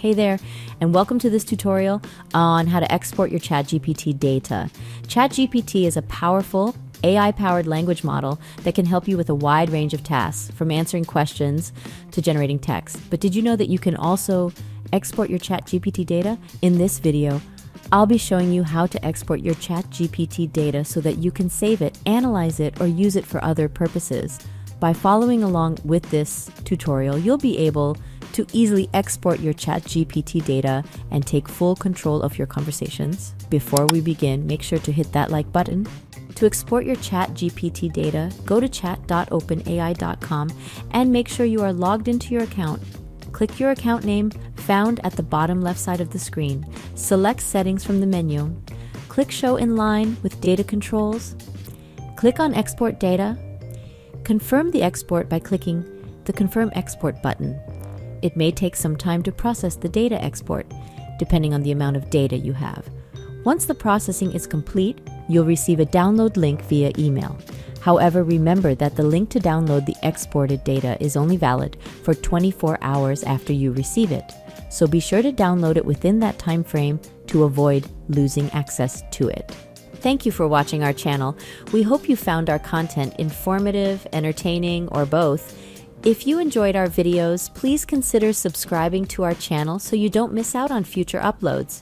Hey there, and welcome to this tutorial on how to export your ChatGPT data. ChatGPT is a powerful AI-powered language model that can help you with a wide range of tasks, from answering questions to generating text. But did you know that you can also export your ChatGPT data? In this video, I'll be showing you how to export your ChatGPT data so that you can save it, analyze it, or use it for other purposes. By following along with this tutorial, you'll be able to easily export your ChatGPT data and take full control of your conversations. Before we begin, make sure to hit that like button. To export your ChatGPT data, go to chat.openai.com and make sure you are logged into your account. Click your account name found at the bottom left side of the screen. Select Settings from the menu. Click Show in line with data controls. Click on Export Data. Confirm the export by clicking the Confirm Export button. It may take some time to process the data export, depending on the amount of data you have. Once the processing is complete, you'll receive a download link via email. However, remember that the link to download the exported data is only valid for 24 hours after you receive it. So be sure to download it within that time frame to avoid losing access to it. Thank you for watching our channel. We hope you found our content informative, entertaining, or both. If you enjoyed our videos, please consider subscribing to our channel so you don't miss out on future uploads.